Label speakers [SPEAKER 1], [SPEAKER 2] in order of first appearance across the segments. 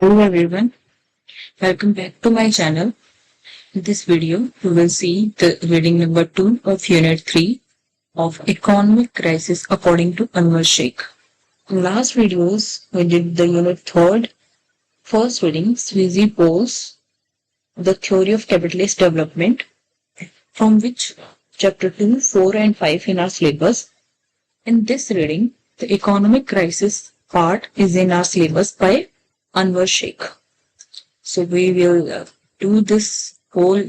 [SPEAKER 1] Hello everyone, welcome back to my channel. In this video, we will see the reading number 2 of Unit 3 of Economic Crisis according to Anwar Sheikh. In last videos, we did the Unit 3rd. First reading, Sweezy Pose, the Theory of Capitalist Development, from which Chapter 2, 4 and 5 in our syllabus. In this reading, the Economic Crisis part is in our syllabus by Anwar Sheikh. So we will do this whole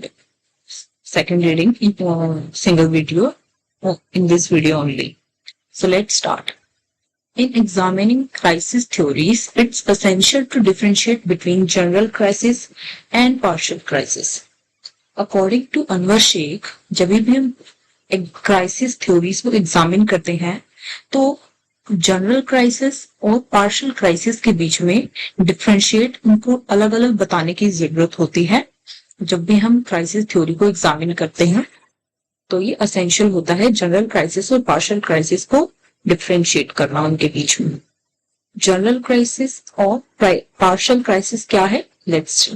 [SPEAKER 1] second reading in a single video in this video only. So let's start. In examining crisis theories, it's essential to differentiate between general crisis and partial crisis. According to Anwar Sheikh, जब भी हम crisis theories को examine करते हैं तो general crisis और partial crisis के बीच में डिफरेंशिएट उनको अलग अलग बताने की जरूरत होती है। जब भी हम क्राइसिस थ्योरी को एग्जामिन करते हैं तो ये एसेंशियल होता है जनरल क्राइसिस और पार्शियल क्राइसिस को डिफरेंशिएट करना उनके बीच में। जनरल क्राइसिस और पार्शियल क्राइसिस क्या है? लेट्स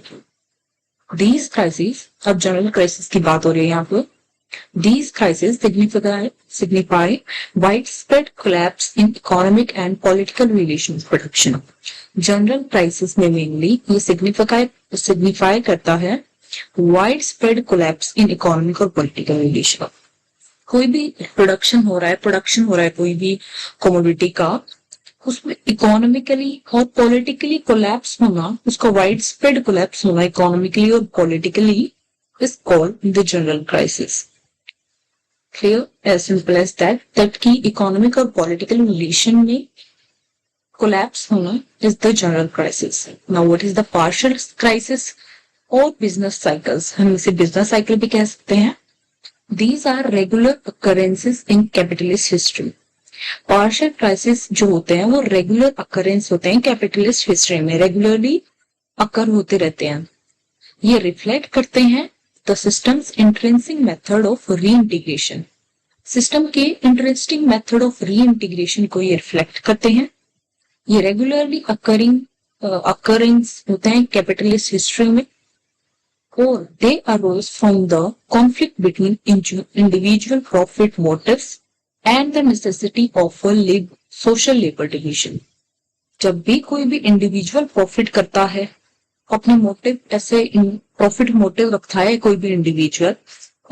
[SPEAKER 1] दीज क्राइसिस, अब जनरल क्राइसिस की बात हो रही है यहाँ पे। These crises signify widespread collapse in economic and political relations production. General crisis में mainly ये signify करता है widespread collapse in economic और political relation. कोई भी प्रोडक्शन हो रहा है कोई भी कमोडिटी का, उसमें इकोनॉमिकली और पॉलिटिकली कोलैप्स होना, उसका वाइड स्प्रेड कोलैप्स होना इकोनॉमिकली और politically is called the general crisis. Clear? As simple as that की इकोनॉमिक और पॉलिटिकल रिलेशन में कोलैप्स होना is the general crisis. Now what is the partial crisis or business cycles? हम इसे business cycle भी कह सकते हैं. These are regular occurrences in capitalist history. Partial crisis जो होते हैं वो regular occurrence होते हैं capitalist history में, regularly occur होते रहते हैं. ये रिफ्लेक्ट करते हैं the system's intrinsic method of reintegration. System के इंटरेस्टिंग मेथड ऑफ रीइंटीग्रेशन को ये रिफ्लेक्ट करते हैं. ये रेगुलरली अकरिंग होते हैं कैपिटलिस्ट हिस्ट्री में और they arose from the conflict between individual profit motives and the necessity of social labour division. जब भी कोई भी इंडिविजुअल प्रॉफिट करता है, अपने मोटिव ऐसे प्रॉफिट मोटिव रखता है कोई भी इंडिविजुअल,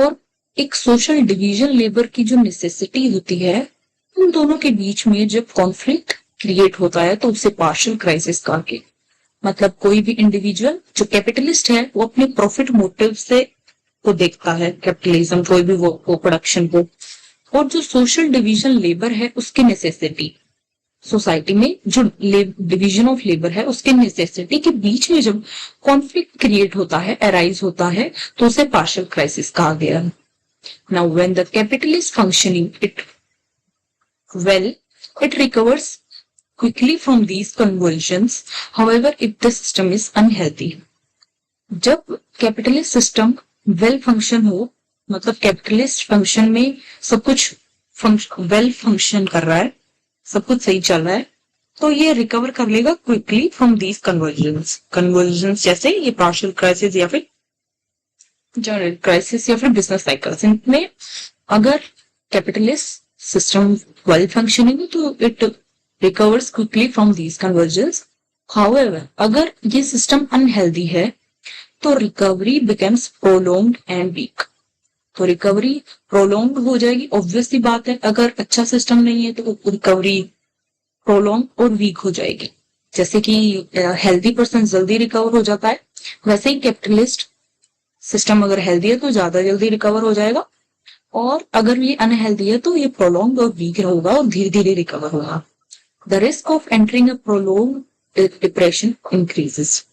[SPEAKER 1] और एक सोशल डिवीजन लेबर की जो नेसेसिटी होती है, उन दोनों के बीच में जब कॉन्फ्लिक्ट क्रिएट होता है तो उसे पार्शियल क्राइसिस कहा गया. मतलब कोई भी इंडिविजुअल जो कैपिटलिस्ट है वो अपने प्रॉफिट मोटिव से को देखता है, कैपिटलिज्म कोई भी वो प्रोडक्शन को, और जो सोशल डिवीजन लेबर है उसकी नेसेसिटी, सोसाइटी में जो डिवीजन ऑफ लेबर है उसके नेसेसिटी के बीच में जब कॉन्फ्लिक्ट क्रिएट होता है, अराइज होता है, तो उसे पार्शियल क्राइसिस कहा गया. Now when the capitalist functioning it recovers quickly from these convulsions. However, if the system is unhealthy, जब कैपिटलिस्ट सिस्टम वेल फंक्शन हो, मतलब कैपिटलिस्ट फंक्शन में सब कुछ वेल फंक्शन कर रहा है, सब कुछ सही चल रहा है, तो ये रिकवर कर लेगा क्विकली फ्रॉम दीज कन्वर्जन्स जैसे ये पार्शियल क्राइसिस या फिर जनरल क्राइसिस या फिर बिजनेस साइकिल्स. इनमें अगर कैपिटलिस्ट सिस्टम वेल फंक्शनिंग है तो it recovers quickly from these convergence. However, अगर ये सिस्टम अनहेल्दी है तो recovery becomes prolonged and weak. तो रिकवरी प्रोलॉन्ग हो जाएगी, ऑब्वियस सी बात है. अगर अच्छा सिस्टम नहीं है तो रिकवरी प्रोलॉन्ग और वीक हो जाएगी. जैसे कि हेल्दी पर्सन जल्दी रिकवर हो जाता है, वैसे ही कैपिटलिस्ट सिस्टम अगर हेल्दी है तो ज्यादा जल्दी रिकवर हो जाएगा, और अगर ये अनहेल्दी है तो ये प्रोलॉन्ग और वीक होगा और धीरे धीरे रिकवर होगा. The risk of entering a prolong depression increases.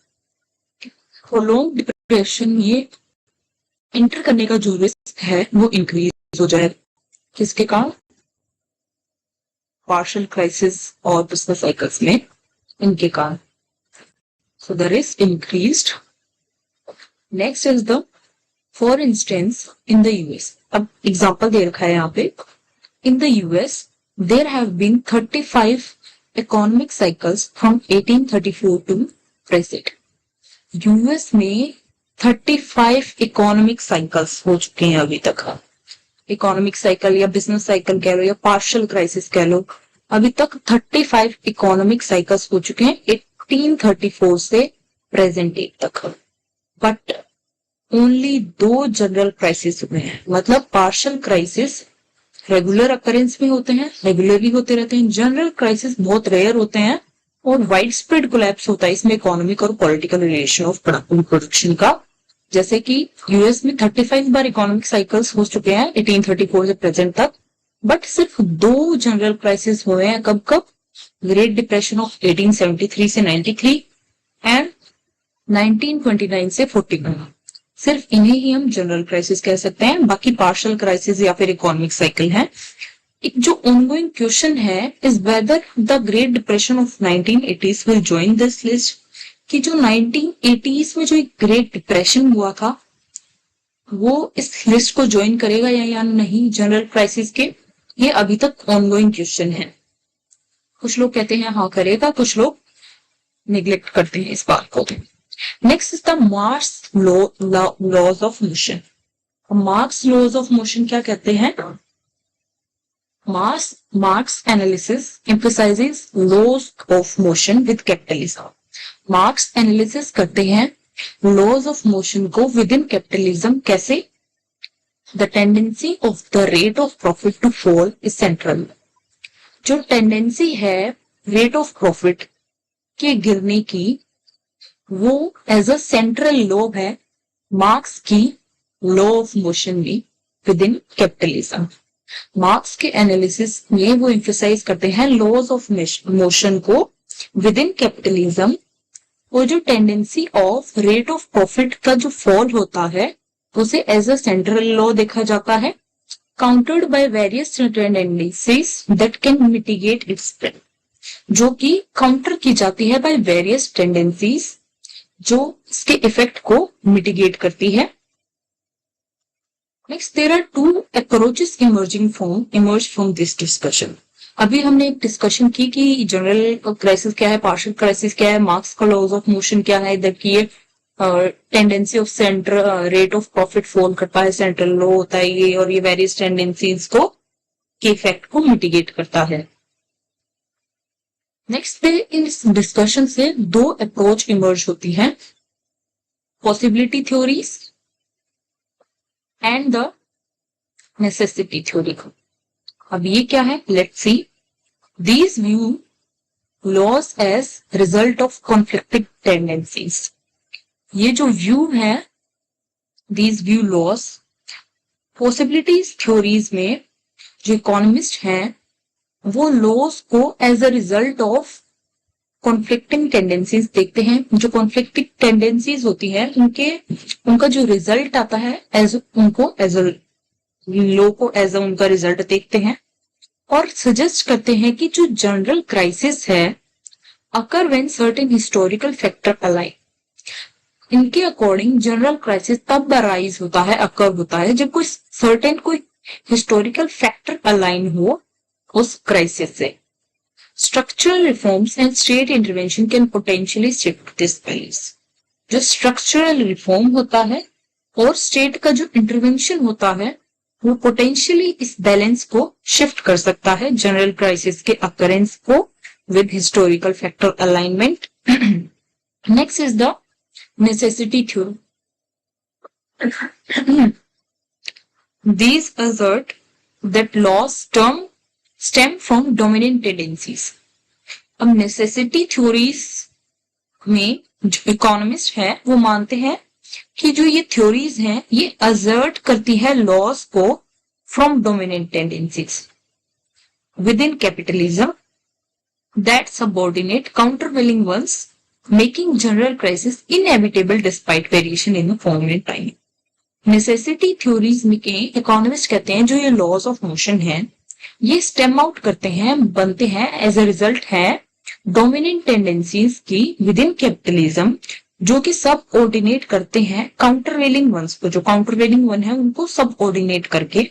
[SPEAKER 1] Prolong depression ये इंटर करने का जो रिस्क है वो इंक्रीज हो जाए. किसके कारण? पार्शियल क्राइसिस और बिजनेस साइकिल्स में, इनके कारण. So the risk increased. Next is the, for instance in the US. अब एग्जांपल दे रखा है यहाँ पे. In the US there have been 35 economic cycles from 1834 to present. US में 35 इकोनॉमिक साइकिल्स हो चुके हैं अभी तक। इकोनॉमिक साइकिल या बिजनेस साइकिल कह लो या पार्शियल क्राइसिस कह लो, अभी तक 35 इकोनॉमिक साइकिल्स हो चुके हैं 1834 से प्रेजेंट डेट तक। बट ओनली 2 जनरल क्राइसिस हुए हैं। मतलब पार्शियल क्राइसिस रेगुलर अकरेंस में होते हैं, रेगुलरली होते रहते हैं। जनरल क्राइसिस बहुत रेयर होते हैं और वाइड स्प्रेड कोलैप्स होता है इसमें इकोनॉमिक और पॉलिटिकल रिलेशन ऑफ प्रोडक्शन का। जैसे कि यूएस में 35 बार इकोनॉमिक साइकिल्स हो चुके हैं 1834 से प्रेजेंट तक, बट सिर्फ 2 जनरल क्राइसिस हुए हैं। कब कब? ग्रेट डिप्रेशन ऑफ 1873 से 93 एंड 1929 से 41। सिर्फ इन्हें ही हम जनरल क्राइसिस कह सकते हैं, बाकी पार्शियल क्राइसिस या फिर इकोनॉमिक साइकिल है। एक जो ऑनगोइंग क्वेश्चन है is whether the great depression of 1980s will join this list, कि जो 1980s में जो एक ग्रेट डिप्रेशन हुआ था वो इस लिस्ट को ज्वाइन करेगा या नहीं जनरल क्राइसिस के, ये अभी तक ऑनगोइंग क्वेश्चन है। कुछ लोग कहते हैं हाँ करेगा, कुछ लोग निग्लेक्ट करते हैं इस बात को। Next is the Marx laws of motion. Marx laws of motion क्या कहते हैं? Marx analysis emphasizes laws of motion with capitalism। Marx analysis करते हैं लॉज ऑफ मोशन को विद इन कैपिटलिज्म। कैसे? The tendency of the rate of profit to fall is central. जो tendency है rate of profit के गिरने की, वो एज अ सेंट्रल लॉ है मार्क्स की लॉ ऑफ मोशन में विद इन कैपिटलिज्म। मार्क्स के एनालिसिस में वो एम्फसाइज करते हैं लॉज ऑफ मोशन को विद इन कैपिटलिज्म। वो जो tendency of rate of profit का जो फॉल होता है उसे एज अ सेंट्रल लॉ देखा जाता है, countered by various tendencies that can mitigate it's spread, जो कि काउंटर की जाती है बाय वेरियस टेंडेंसीज जो इसके इफेक्ट को मिटिगेट करती है। Next, there are 2 approaches emerge from this discussion. अभी हमने एक डिस्कशन की कि जनरल क्राइसिस क्या है, पार्शियल क्राइसिस क्या है, मार्क्स का लॉज ऑफ मोशन क्या है, इधर की tendency of central rate of profit fall करता है, सेंट्रल लॉ होता है ये, और ये वेरियस टेंडेंसीज को के इफेक्ट को मिटिगेट करता है। नेक्स्ट पे इस डिस्कशन से 2 अप्रोच इमर्ज होती हैं, possibility theories and the necessity theory. अब ये क्या है? Let's see. These view laws as result of conflicting tendencies. ये जो व्यू है these view laws, possibilities theories में जो इकोनॉमिस्ट हैं वो लॉस को as a result of conflicting tendencies देखते हैं। जो कॉन्फ्लिक्टिंग टेंडेंसीज होती है उनका जो रिजल्ट आता है उनको एज अ लॉ को एज अ उनका रिजल्ट देखते हैं और सजेस्ट करते हैं कि जो जनरल क्राइसिस है occur when certain historical factor align. इनके अकॉर्डिंग जनरल क्राइसिस तब अराइज होता है, अकर होता है जब कोई हिस्टोरिकल फैक्टर अलाइन हो उस क्राइसिस से। Structural reforms and state intervention can potentially shift this balance. जो स्ट्रक्चरल रिफॉर्म होता है और स्टेट का जो इंटरवेंशन होता है वो पोटेंशियली इस बैलेंस को शिफ्ट कर सकता है जनरल क्राइसिस के अकरेंस को with historical factor alignment. Next is the necessity theory. These assert that laws stem from dominant tendencies। अब नेसेसिटी थ्योरीज में जो इकोनॉमिस्ट है वो मानते हैं कि जो ये थ्योरीज हैं ये असर्ट करती है लॉस को from dominant tendencies within capitalism that subordinate countervailing ones, making general crisis inevitable despite variation in the form and time. Necessity theories में के इकोनॉमिस्ट कहते हैं जो ये लॉज ऑफ मोशन है ये स्टेम आउट करते हैं, बनते हैं एज अ रिजल्ट है डोमिनेंट टेंडेंसीज की विद इन कैपिटलिज्म, जो कि सब ऑर्डिनेट करते हैं काउंटरवेलिंग वंस को। जो काउंटरवेलिंग वन है उनको सब ऑर्डिनेट करके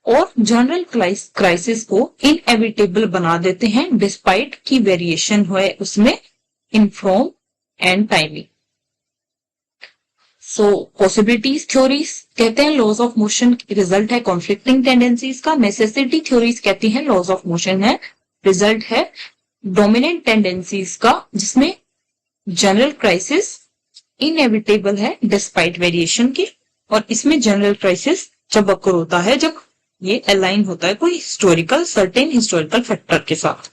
[SPEAKER 1] और जनरल क्राइसिस को इनएविटेबल बना देते हैं डिस्पाइट की वेरिएशन हुए उसमें in form and timing. So possibilities theories कहते हैं लॉज ऑफ मोशन रिजल्ट है कॉन्फ्लिक्टिंग टेंडेंसीज का। नेसेसिटी थ्योरीज कहती हैं लॉज ऑफ मोशन है रिजल्ट है डोमिनेंट टेंडेंसीज का, जिसमें जनरल क्राइसिस इनएविटेबल है डिस्पाइट वेरिएशन की, और इसमें जनरल क्राइसिस जब अकर होता है जब ये अलाइन होता है कोई हिस्टोरिकल सर्टेन हिस्टोरिकल फैक्टर के साथ।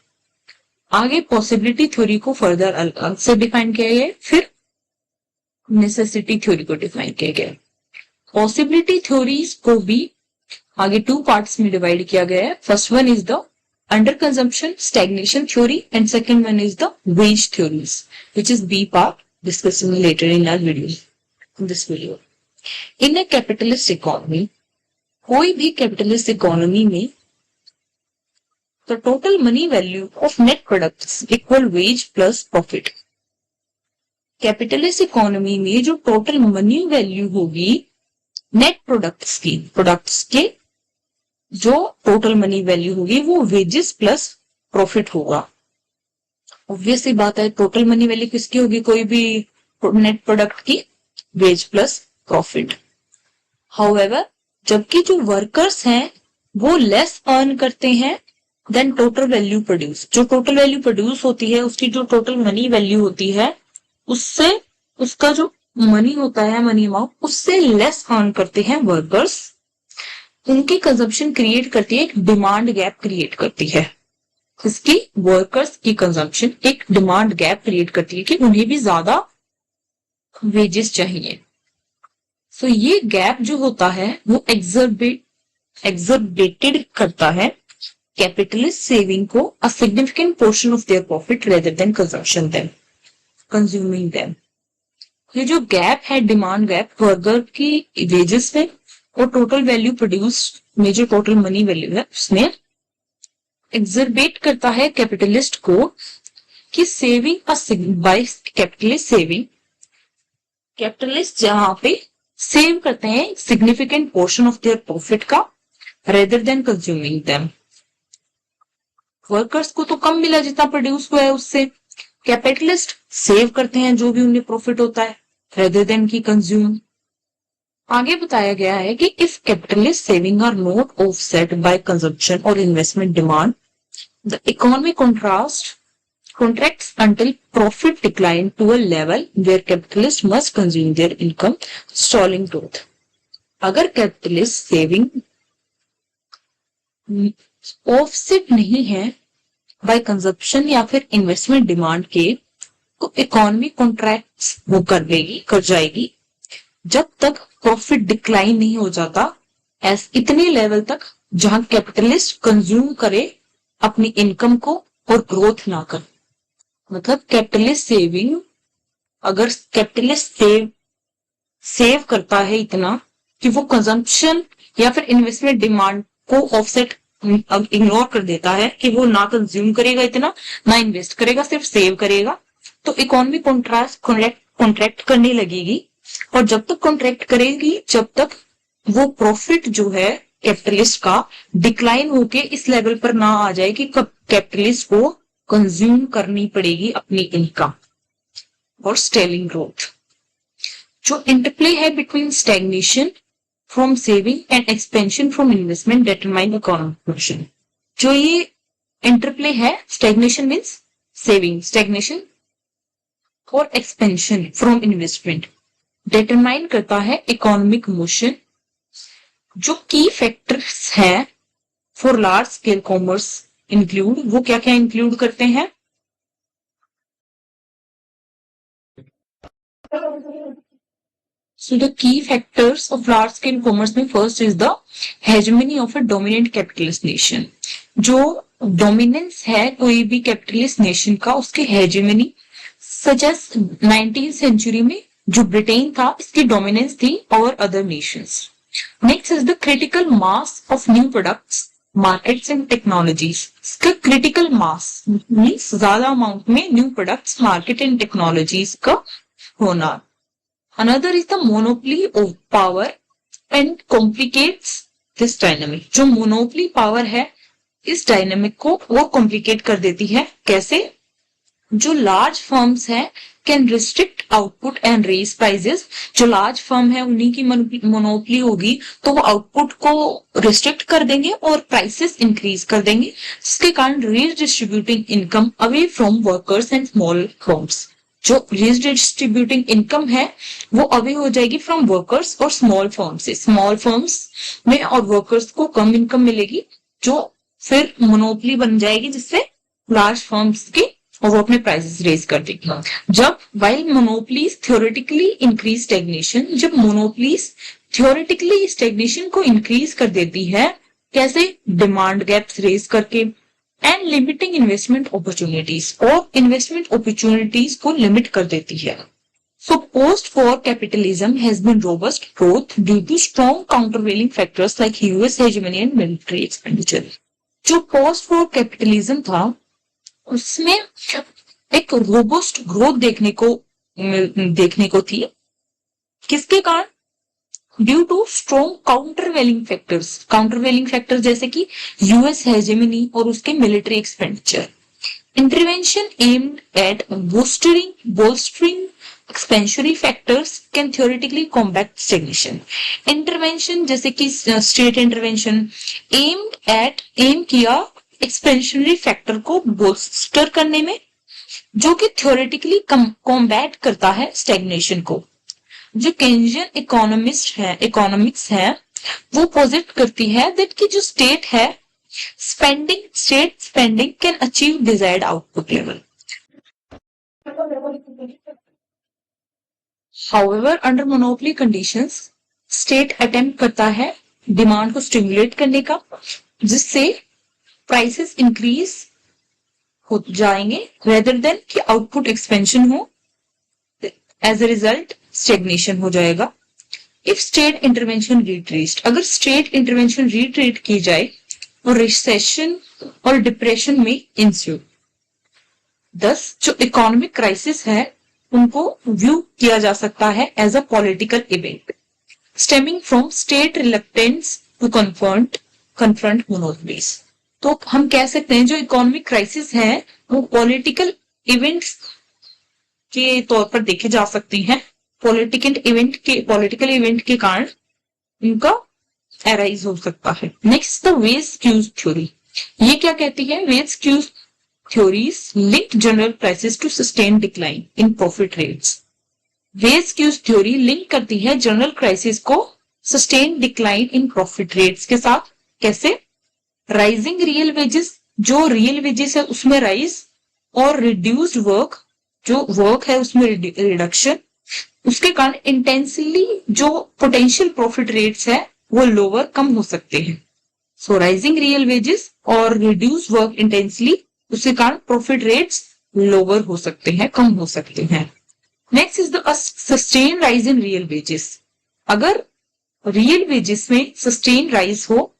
[SPEAKER 1] आगे पॉसिबिलिटी थ्योरी को फर्दर अलग से डिफाइन किया गया, फिर नेसेसिटी थ्योरी को डिफाइन किया गया। पॉसिबिलिटी थ्योरीज को भी आगे 2 पार्ट्स में डिवाइड किया गया है। First one is the under consumption stagnation theory and second one is the ways theories which is B part, discussing later in our video, in this video. In a capitalist economy, कोई भी capitalist economy में the total money value of net products equal wage plus profit. Capitalist economy में जो total money value होगी net products के जो total money value होगी वो wages plus profit होगा। ऑब्वियस सी बात है, टोटल मनी वैल्यू किसकी होगी, कोई भी नेट प्रोडक्ट की, वेज प्लस प्रॉफिट। हाउएवर जबकि जो वर्कर्स हैं वो लेस अर्न करते हैं देन टोटल वैल्यू प्रोड्यूस। जो टोटल वैल्यू प्रोड्यूस होती है उसकी जो टोटल मनी वैल्यू होती है उससे उसका जो मनी होता है मनी अमाउंट उससे लेस अर्न करते हैं वर्कर्स। उनकी कंजम्पशन क्रिएट करती है, एक डिमांड गैप क्रिएट करती है। इसकी वर्कर्स की कंजम्पशन एक डिमांड गैप क्रिएट करती है कि उन्हें भी ज्यादा वेजेस चाहिए। सो ये गैप जो होता है वो एग्जर्बेटेड करता है कैपिटलिस्ट सेविंग को a significant portion of their profit rather than consuming them. ये जो गैप है डिमांड गैप वर्कर की वेजेस में और टोटल वैल्यू प्रोड्यूस में जो टोटल मनी वैल्यू है उसमें एग्जर्बेट करता है कैपिटलिस्ट को कि saving by capitalist saving, capitalist जहां पे सेव करते हैं significant portion of their profit का rather than consuming them. Workers को तो कम मिला जितना प्रोड्यूस हुआ है उससे, कैपिटलिस्ट सेव करते हैं जो भी उन्हें प्रॉफिट होता है रेदर देन की कंज्यूम। आगे बताया गया है कि if capitalist saving are not offset by consumption और investment demand the economy contracts until profit decline to a level where capitalists must consume their income, stalling growth. अगर कैपिटलिस्ट सेविंग ऑफसेट नहीं है bye consumption या फिर investment demand के तो economy contracts वो कर जाएगी जब तक प्रॉफिट डिक्लाइन नहीं हो जाता इतने लेवल तक जहां कैपिटलिस्ट कंज्यूम करे अपनी इनकम को और ग्रोथ ना करे। मतलब कैपिटलिस्ट सेविंग अगर कैपिटलिस्ट सेव करता है इतना कि वो कंजम्पशन या फिर इन्वेस्टमेंट डिमांड को ऑफसेट इग्नोर कर देता है कि वो ना कंज्यूम करेगा इतना ना इन्वेस्ट करेगा सिर्फ सेव करेगा, तो इकोनॉमी कॉन्ट्रैक्ट करने लगेगी और जब तक कॉन्ट्रैक्ट करेगी जब तक वो प्रॉफिट जो है कैपिटलिस्ट का डिक्लाइन होके इस लेवल पर ना आ जाए कि कैपिटलिस्ट को कंज्यूम करनी पड़ेगी अपनी इनकम और स्टेलिंग ग्रोथ। जो इंटरप्ले है between stagnation from saving and expansion from investment determine economic motion. जो ये इंटरप्ले है स्टैग्नेशन मीन्स सेविंग, स्टैग्नेशन और एक्सपेंशन फ्रॉम इन्वेस्टमेंट डिटरमाइन करता है इकोनॉमिक मोशन। जो की फैक्टर्स हैं for large scale commerce include, वो क्या क्या इंक्लूड करते हैं? So the key factors of large scale commerce में first is the hegemony of a dominant capitalist nation। जो डोमिनेंस है कोई भी कैपिटलिस्ट नेशन का उसके hegemony such as 19th century में जो ब्रिटेन था इसकी डोमिनेंस थी over other Nations. Next is the critical mass of new products markets and technologies. इसका क्रिटिकल मास मीन्स ज्यादा अमाउंट में new products market and technologies का होना। Another is the monopoly of power and complicates this dynamic. जो monopoly power है इस dynamic को और कॉम्प्लिकेट कर देती है। कैसे? जो लार्ज फर्म्स हैं can restrict output and raise prices. जो लार्ज फर्म है उन्हीं की मोनोपोली होगी तो वो आउटपुट को रिस्ट्रिक्ट कर देंगे और प्राइसेस इंक्रीज कर देंगे, जिसके कारण redistributing income away from workers and small firms. जो रीडिस्ट्रीब्यूटिंग इनकम है वो अवे हो जाएगी फ्रॉम वर्कर्स और स्मॉल फर्म से। स्मॉल फर्म्स में और वर्कर्स को कम इनकम मिलेगी, जो फिर मोनोपोली बन जाएगी, जिससे लार्ज फर्म्स की और वो अपने प्राइसेस रेज कर देगी। जब while monopolies theoretically increase stagnation, जब मोनोपोलीज थ्योरेटिकली स्टैग्नेशन को इंक्रीज कर देती है, कैसे? डिमांड गैप्स रेज करके एंड लिमिटिंग इन्वेस्टमेंट अपॉर्चुनिटीज, और इन्वेस्टमेंट अपॉर्चुनिटीज को लिमिट कर देती है। So post-war capitalism has been robust growth due to strong countervailing factors like US hegemony and military expenditure. जो post-war capitalism था उसमें एक रोबस्ट ग्रोथ देखने को थी। किसके कारण? Due to strong countervailing factors जैसे कि यूएस हेजेमनी और उसके military expenditure. Intervention aimed at bolstering expansionary factors can theoretically combat stagnation. Intervention जैसे कि स्टेट इंटरवेंशन एम किया एक्सपेंशनरी फैक्टर को बोल्स्टर करने में, जो कि थ्योरेटिकली कॉम्बैट करता है स्टैग्नेशन को। जो केन्जियन इकोनॉमिक्स है वो पॉजिट करती है दैट कि जो state spending can achieve desired output level. However, under monopoly conditions, state attempt करता है डिमांड को स्टिमुलेट करने का, जिससे प्राइसेस इंक्रीज हो जाएंगे रेदर देन कि आउटपुट एक्सपेंशन हो। एज ए रिजल्ट स्टेग्नेशन हो जाएगा। इफ स्टेट इंटरवेंशन रिट्रेस्ड, अगर स्टेट इंटरवेंशन रिट्रेट की जाए और रिसेशन और डिप्रेशन में इंस्यू। दस जो इकोनॉमिक क्राइसिस है उनको व्यू किया जा सकता है as a political event stemming from state reluctance to confront monopolies. तो हम कह सकते हैं जो इकोनॉमिक क्राइसिस है वो पॉलिटिकल इवेंट्स के तौर पर देखे जा सकती हैं। पॉलिटिकल इवेंट के कारण इनका एराइज हो सकता है। Next the wage squeeze theory. ये क्या कहती है? Wage squeeze theories linked general prices to sustain decline in profit rates. Wage cues theory link करती है जनरल क्राइसिस को sustain decline in profit rates के साथ। कैसे? राइजिंग रियल वेजेस, जो रियल वेजेस है उसमें राइज, और रिड्यूस्ड वर्क, जो वर्क है उसमें रिडक्शन, उसके कारण इंटेंसली जो पोटेंशियल प्रॉफिट रेट्स है वो लोअर कम हो सकते हैं। सो राइजिंग रियल वेजेस और रिड्यूस वर्क इंटेंसली, उसके कारण प्रॉफिट रेट्स लोअर हो सकते हैं, कम हो सकते हैं। Next is the sustain rise in real wages. अगर रियल वेजेस में सस्टेन राइज हो,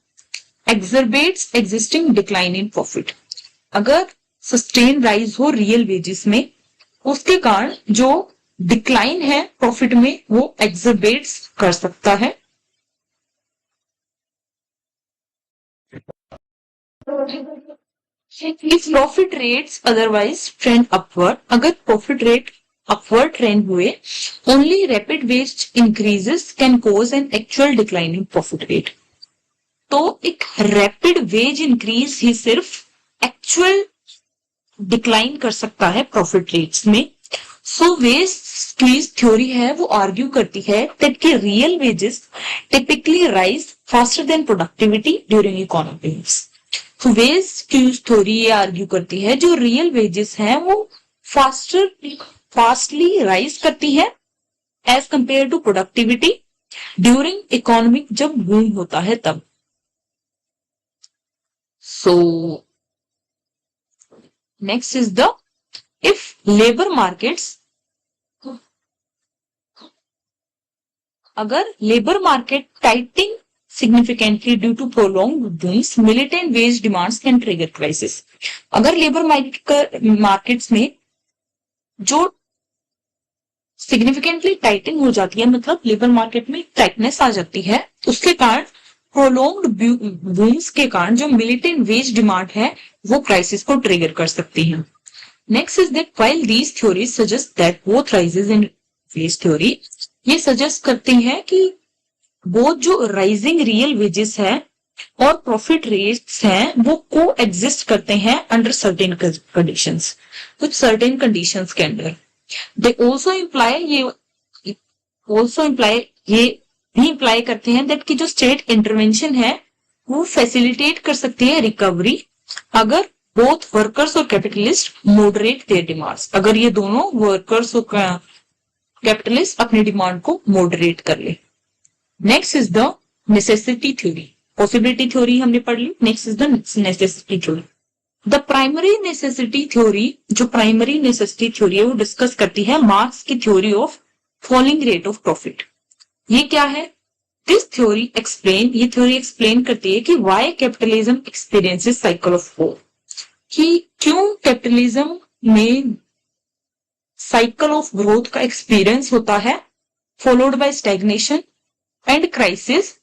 [SPEAKER 1] एक्सरबेट्स एग्जिस्टिंग डिक्लाइन इन प्रॉफिट। अगर सस्टेन राइज हो रियल वेजेस में, उसके कारण जो डिक्लाइन है प्रॉफिट में वो एक्सरबेट्स कर सकता है। If profit rates otherwise trend upward, अगर profit rate upward trend हुए, only rapid wage increases can cause an actual decline in profit rate. तो एक rapid wage increase ही सिर्फ actual decline कर सकता है profit rates में। So wage squeeze theory है वो argue करती है that कि real wages typically rise faster than productivity during economic waves. तो वेज क्यूज थ्योरी ये आर्ग्यू करती है जो रियल वेजेस हैं वो फास्टली राइज करती है as compare to productivity during economic, जब बूम होता है तब। So next is the if labour markets, अगर labour market tightening significantly due to prolonged booms, militant wage demands can trigger crisis. अगर लेबर मार्केट्स में जो सिग्निफिकेंटली टाइटिंग हो जाती है, मतलब लेबर मार्केट में टाइटनेस आ जाती है, उसके कारण प्रोलॉन्ग्ड बूम्स के कारण जो मिलिटेंट वेज डिमांड है वो क्राइसिस को ट्रिगर कर सकती है। Next is that while these theories suggest that both rises in wage theory, ये suggest करते हैं कि both जो rising real wages है और प्रॉफिट रेट्स हैं वो को एग्जिस्ट करते हैं अंडर सर्टेन कंडीशंस, कुछ सर्टेन कंडीशंस के अंदर। दे ऑल्सो इम्प्लाई ये भी इम्प्लाई करते हैं दैट कि जो स्टेट इंटरवेंशन है वो फैसिलिटेट कर सकती है रिकवरी अगर बोथ वर्कर्स और कैपिटलिस्ट मॉडरेट देयर डिमांड्स, अगर ये दोनों वर्कर्स और कैपिटलिस्ट अपनी डिमांड को मॉडरेट कर ले। Next is the necessity theory. Possibility theory हमने पढ़ ली, next is the necessity theory. The primary necessity theory, जो प्राइमरी नेसेसिटी थ्योरी है वो डिस्कस करती है मार्क्स की theory of falling rate of profit. ये क्या है? दिस थ्योरी एक्सप्लेन करती है कि why capitalism experiences cycle of war, कि क्यों कैपिटलिज्म में साइकिल ऑफ ग्रोथ का एक्सपीरियंस होता है followed by stagnation and crisis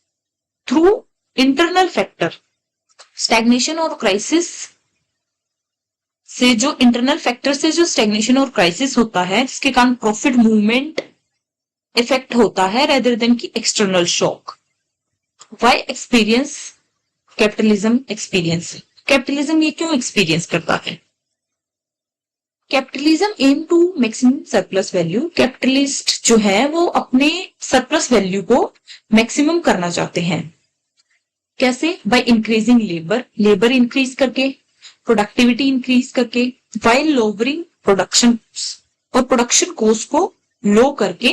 [SPEAKER 1] through internal factor. Stagnation और क्राइसिस से जो इंटरनल फैक्टर से जो स्टैग्नेशन और क्राइसिस होता है जिसके कारण प्रॉफिट मूवमेंट इफेक्ट होता है रेदर देन की external shock. Why experience capitalism experience, capitalism ये क्यों एक्सपीरियंस करता है? Capitalism aim to maximum surplus value, capitalist जो है वो अपने सरप्लस वैल्यू को मैक्सिमम करना चाहते हैं। कैसे? बाय इंक्रीजिंग लेबर इंक्रीज करके, प्रोडक्टिविटी इंक्रीज करके, वाइल लोअरिंग प्रोडक्शन और प्रोडक्शन कॉस्ट को लो करके।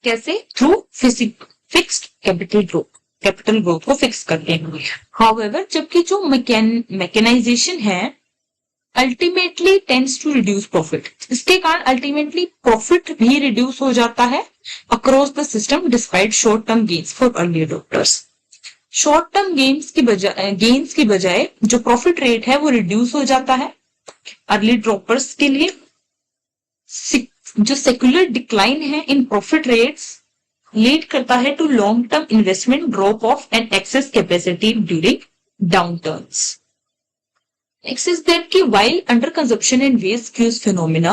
[SPEAKER 1] कैसे? थ्रू फिक्स्ड कैपिटल ग्रोथ को फिक्स करते हैं। हाउएवर जबकि जो मैकेनाइजेशन है ultimately tends to reduce profit, इसके कारण अल्टीमेटली प्रॉफिट भी रिड्यूस हो जाता है across the system despite short term gains for early adopters. Short term gains की बजाय जो प्रॉफिट रेट है वो रिड्यूस हो जाता है अर्ली ड्रॉपर्स के लिए। जो सेक्युलर डिक्लाइन है इन प्रॉफिट रेट्स लीड करता है to long term investment drop off and excess capacity during downturns. Next is that कि while under consumption and wage skews phenomena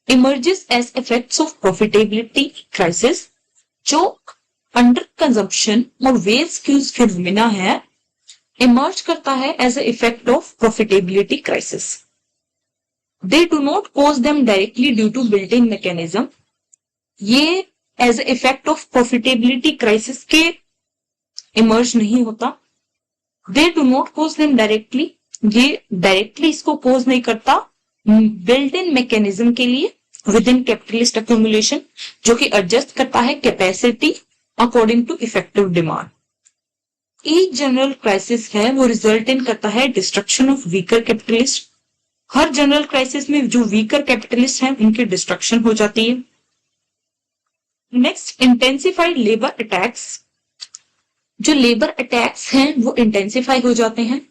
[SPEAKER 1] emerges as effects of profitability crisis, जो under consumption और wage skews phenomena है emerge करता है as a effect of profitability crisis. They do not cause them directly due to built-in mechanism. ये as a effect of profitability crisis के emerge नहीं होता। They do not cause them directly, ये directly इसको pose नहीं करता built in mechanism के लिए विद इन कैपिटलिस्ट अक्यूमुलेशन, जो कि एडजस्ट करता है capacity according to effective demand. Each general crisis है वो रिजल्ट इन करता है डिस्ट्रक्शन ऑफ वीकर कैपिटलिस्ट। हर जनरल क्राइसिस में जो वीकर कैपिटलिस्ट हैं उनकी डिस्ट्रक्शन हो जाती है। Next, intensified labour attacks. जो लेबर अटैक्स हैं वो इंटेंसिफाई हो जाते हैं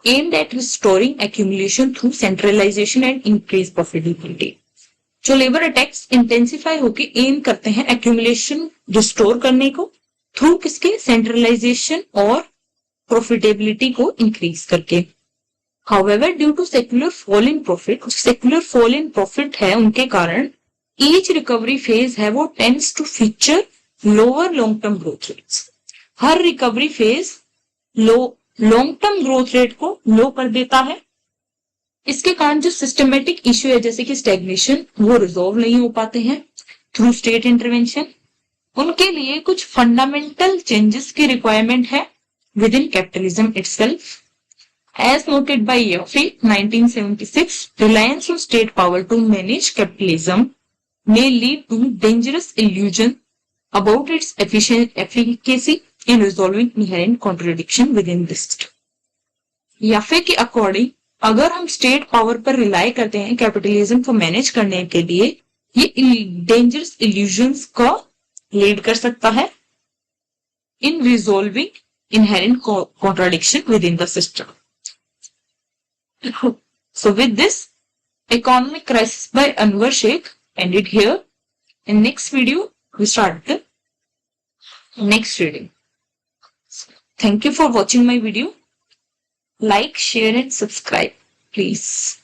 [SPEAKER 1] aimed at restoring accumulation through centralization and increased profitability. जो लेबर अटैक्स इंटेंसिफाई होके एम करते हैं एक्यूमुलेशन रिस्टोर करने को थ्रू किसके? सेंट्रलाइजेशन और प्रॉफिटेबिलिटी को इंक्रीज करके। However due to secular fall in profit है उनके कारण ईच रिकवरी फेज है वो tends to feature lower long term growth rates. हर recovery phase long term growth rate को लो कर देता है। इसके कारण जो सिस्टमेटिक इश्यू है जैसे कि स्टैग्नेशन वो रिजॉल्व नहीं हो पाते हैं थ्रू स्टेट इंटरवेंशन। उनके लिए कुछ फंडामेंटल चेंजेस की रिक्वायरमेंट है within capitalism itself. As noted by Yaffe 1976, reliance on state power to manage capitalism may lead to dangerous illusion about its efficacy in resolving inherent contradiction within the system. याफे के according अगर हम state power पर rely करते हैं capitalism को manage करने के लिए, ये डेंजरस इल्यूजन्स का लीड कर सकता है in resolving inherent contradiction within the system. So with this, economic crisis by Anwar Shaikh ended here. In next video, we start the next reading. Thank you for watching my video. Like, share and subscribe, please.